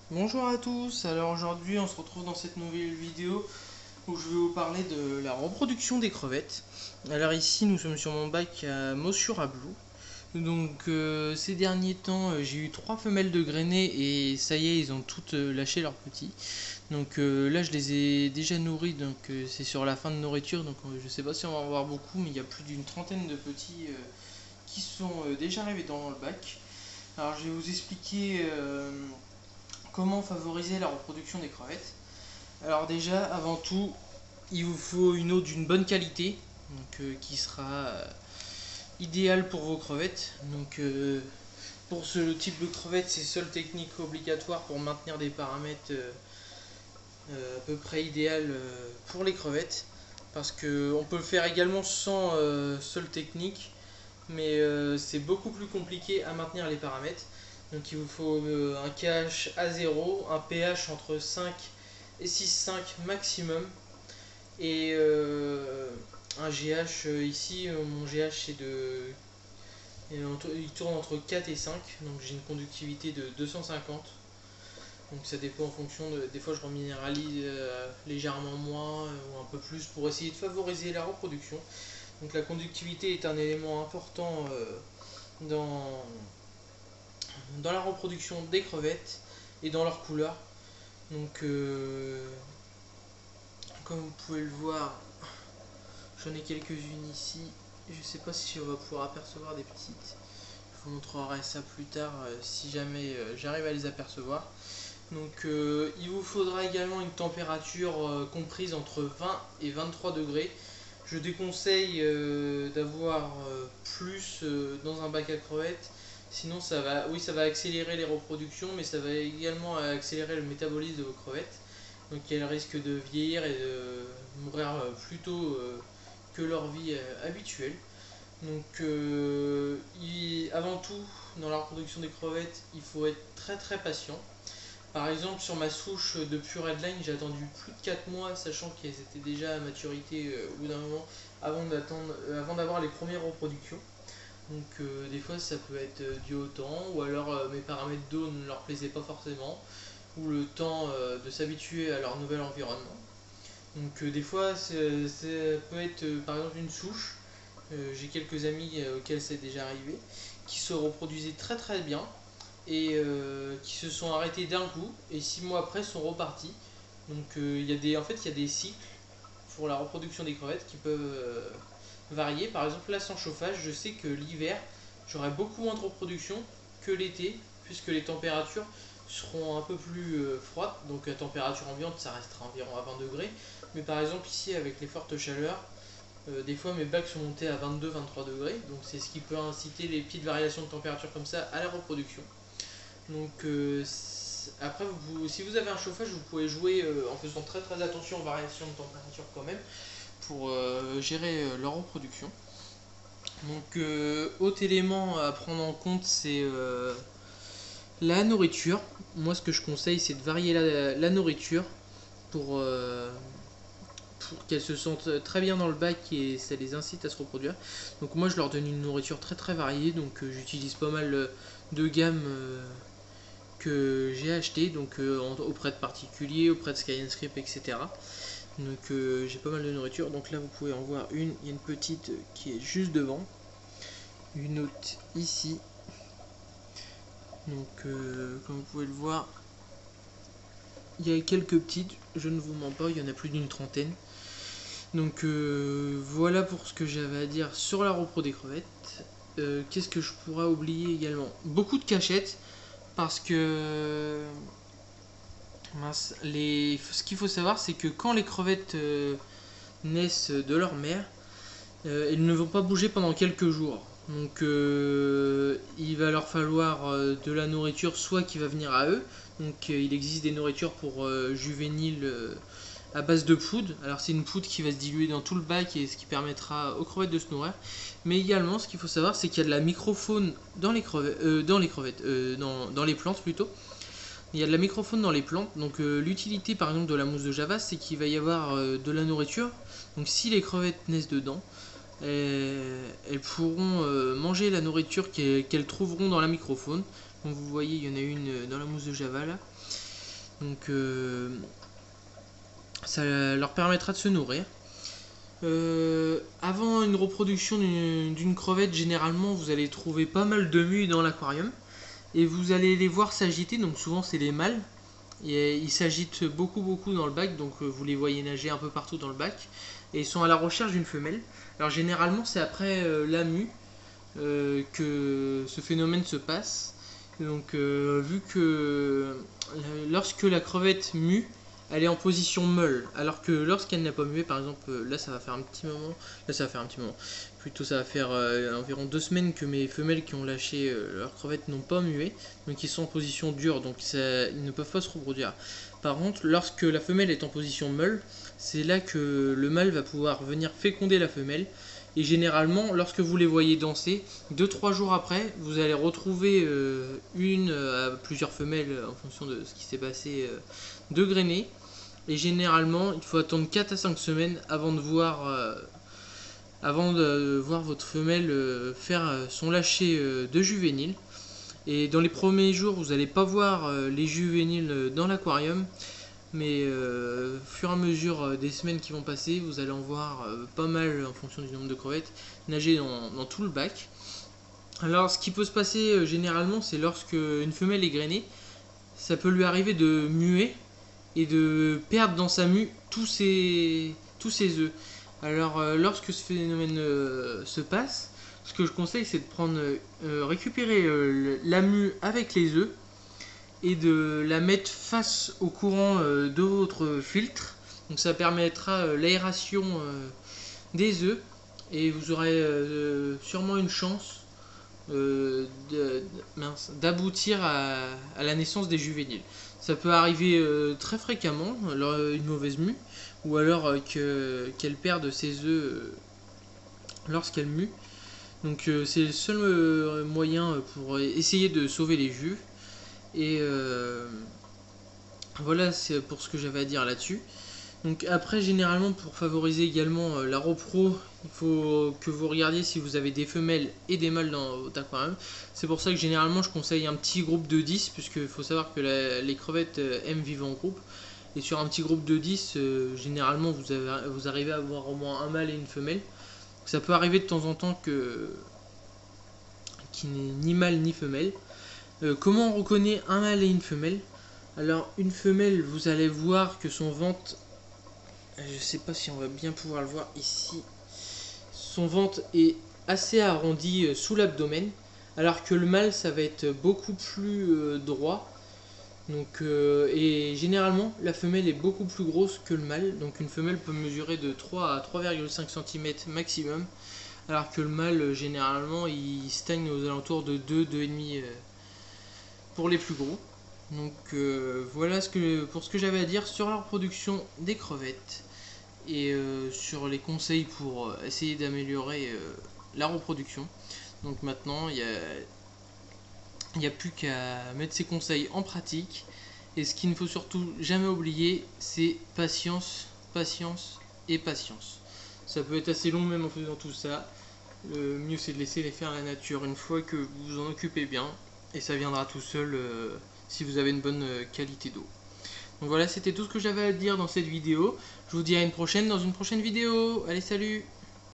Bonjour à tous, alors aujourd'hui on se retrouve dans cette nouvelle vidéo où je vais vous parler de la reproduction des crevettes. Alors ici nous sommes sur mon bac à Mossurablou. Donc ces derniers temps j'ai eu 3 femelles de grainés et ça y est ils ont toutes lâché leurs petits. Donc là je les ai déjà nourris, donc c'est sur la fin de nourriture, donc je sais pas si on va en avoir beaucoup, mais il y a plus d'une trentaine de petits qui sont déjà arrivés dans le bac. Alors je vais vous expliquer comment favoriser la reproduction des crevettes. Alors déjà, avant tout, il vous faut une eau d'une bonne qualité, donc, qui sera idéale pour vos crevettes. Donc pour ce type de crevettes, c'est seule technique obligatoire pour maintenir des paramètres à peu près idéal pour les crevettes. Parce qu'on peut le faire également sans seule technique, mais c'est beaucoup plus compliqué à maintenir les paramètres. Donc il vous faut un KH à 0, un pH entre 5 et 6,5 maximum. Et un GH ici, mon GH c'est de. Il tourne entre 4 et 5, donc j'ai une conductivité de 250. Donc ça dépend en fonction de. Des fois je reminéralise légèrement moins ou un peu plus pour essayer de favoriser la reproduction. Donc la conductivité est un élément important dans, dans la reproduction des crevettes et dans leur couleur. Donc comme vous pouvez le voir, j'en ai quelques-unes ici. Je sais pas si on va pouvoir apercevoir des petites. Je vous montrerai ça plus tard si jamais j'arrive à les apercevoir. Donc il vous faudra également une température comprise entre 20 et 23 degrés. Je déconseille d'avoir plus dans un bac à crevettes. Sinon ça va, oui, ça va accélérer les reproductions, mais ça va également accélérer le métabolisme de vos crevettes. Donc elles risquent de vieillir et de mourir plus tôt que leur vie habituelle. Donc avant tout, dans la reproduction des crevettes, il faut être très très patient. Par exemple, sur ma souche de Pure Redline, j'ai attendu plus de 4 mois, sachant qu'elles étaient déjà à maturité au bout d'un moment, avant d'avoir les premières reproductions. Donc des fois ça peut être dû au temps, ou alors mes paramètres d'eau ne leur plaisaient pas forcément, ou le temps de s'habituer à leur nouvel environnement. Donc des fois ça peut être par exemple une souche. J'ai quelques amis auxquels c'est déjà arrivé, qui se reproduisaient très très bien et qui se sont arrêtés d'un coup et 6 mois après sont repartis. Donc en fait il y a des cycles pour la reproduction des crevettes qui peuvent varier. Par exemple là sans chauffage, je sais que l'hiver j'aurai beaucoup moins de reproduction que l'été, puisque les températures seront un peu plus froides. Donc à température ambiante ça restera environ à 20 degrés. Mais par exemple ici avec les fortes chaleurs, des fois mes bacs sont montés à 22-23 degrés. Donc c'est ce qui peut inciter les petites variations de température comme ça à la reproduction. Donc après, si vous avez un chauffage, vous pouvez jouer en faisant très très attention aux variations de température quand même pour gérer leur reproduction. Donc autre élément à prendre en compte, c'est la nourriture. Moi ce que je conseille, c'est de varier la nourriture pour, pour qu'elles se sentent très bien dans le bac et ça les incite à se reproduire. Donc moi je leur donne une nourriture très très variée, donc j'utilise pas mal de gammes que j'ai acheté donc auprès de particuliers, auprès de Skyenscript, etc. Donc j'ai pas mal de nourriture. Donc là vous pouvez en voir une, il y a une petite qui est juste devant, une autre ici. Donc comme vous pouvez le voir, il y a quelques petites, je ne vous mens pas, il y en a plus d'une trentaine. Donc voilà pour ce que j'avais à dire sur la repro des crevettes. Qu'est-ce que je pourrais oublier également? Beaucoup de cachettes, parce que mince, ce qu'il faut savoir, c'est que quand les crevettes naissent de leur mère, elles ne vont pas bouger pendant quelques jours. Donc il va leur falloir de la nourriture, soit qui va venir à eux. Donc il existe des nourritures pour juvéniles à base de poudre. Alors c'est une poudre qui va se diluer dans tout le bac et ce qui permettra aux crevettes de se nourrir. Mais également, ce qu'il faut savoir, c'est qu'il y a de la microfaune dans les crevettes, dans les plantes plutôt. Il y a de la microfaune dans les plantes, donc l'utilité par exemple de la mousse de Java, c'est qu'il va y avoir de la nourriture. Donc si les crevettes naissent dedans, elles pourront manger la nourriture qu'elles trouveront dans la microfaune. Donc vous voyez, il y en a une dans la mousse de Java là. Donc ça leur permettra de se nourrir. Avant une reproduction d'une crevette, généralement vous allez trouver pas mal de mues dans l'aquarium et vous allez les voir s'agiter. Donc souvent c'est les mâles et ils s'agitent beaucoup dans le bac, donc vous les voyez nager un peu partout dans le bac et ils sont à la recherche d'une femelle. Alors généralement c'est après la mue que ce phénomène se passe. Donc vu que lorsque la crevette mue, elle est en position molle, alors que lorsqu'elle n'a pas mué, par exemple, là ça va faire un petit moment, plutôt ça va faire environ 2 semaines que mes femelles qui ont lâché leurs crevettes n'ont pas mué, donc ils sont en position dure, donc ils ne peuvent pas se reproduire. Par contre, lorsque la femelle est en position molle, c'est là que le mâle va pouvoir venir féconder la femelle. Et généralement, lorsque vous les voyez danser, 2-3 jours après, vous allez retrouver une à plusieurs femelles en fonction de ce qui s'est passé de grainer. Et généralement, il faut attendre 4 à 5 semaines avant de voir votre femelle faire son lâcher de juvéniles. Et dans les premiers jours, vous n'allez pas voir les juvéniles dans l'aquarium. Mais au fur et à mesure des semaines qui vont passer, vous allez en voir pas mal en fonction du nombre de crevettes nager dans tout le bac. Alors ce qui peut se passer généralement, c'est lorsque une femelle est grainée, ça peut lui arriver de muer et de perdre dans sa mue tous ses œufs. Alors lorsque ce phénomène se passe, ce que je conseille c'est de récupérer la mue avec les œufs et de la mettre face au courant de votre filtre. Donc ça permettra l'aération des œufs et vous aurez sûrement une chance d'aboutir à la naissance des juvéniles. Ça peut arriver très fréquemment, une mauvaise mue, ou alors qu'elle perde ses œufs lorsqu'elle mue. Donc c'est le seul moyen pour essayer de sauver les juves. Et voilà, c'est pour ce que j'avais à dire là-dessus. Donc après, généralement, pour favoriser également la repro, il faut que vous regardiez si vous avez des femelles et des mâles dans votre aquarium. C'est pour ça que généralement, je conseille un petit groupe de 10, puisqu'il faut savoir que les crevettes aiment vivre en groupe. Et sur un petit groupe de 10, généralement, vous arrivez à avoir au moins un mâle et une femelle. Ça peut arriver de temps en temps qu'il n'est ni mâle ni femelle. Comment on reconnaît un mâle et une femelle? Alors une femelle, vous allez voir que son ventre, je sais pas si on va bien pouvoir le voir ici, son ventre est assez arrondi sous l'abdomen, alors que le mâle ça va être beaucoup plus droit. Donc, et généralement la femelle est beaucoup plus grosse que le mâle, donc une femelle peut mesurer de 3 à 3,5 cm maximum, alors que le mâle généralement il stagne aux alentours de 2-2,5 pour les plus gros. Donc voilà pour ce que j'avais à dire sur la reproduction des crevettes et sur les conseils pour essayer d'améliorer la reproduction. Donc maintenant il n'y a plus qu'à mettre ces conseils en pratique, et ce qu'il ne faut surtout jamais oublier, c'est patience, patience et patience. Ça peut être assez long même en faisant tout ça. Le mieux c'est de laisser les faire la nature une fois que vous vous en occupez bien, et ça viendra tout seul si vous avez une bonne qualité d'eau. Donc voilà, c'était tout ce que j'avais à dire dans cette vidéo. Je vous dis à une prochaine dans une prochaine vidéo. Allez, salut!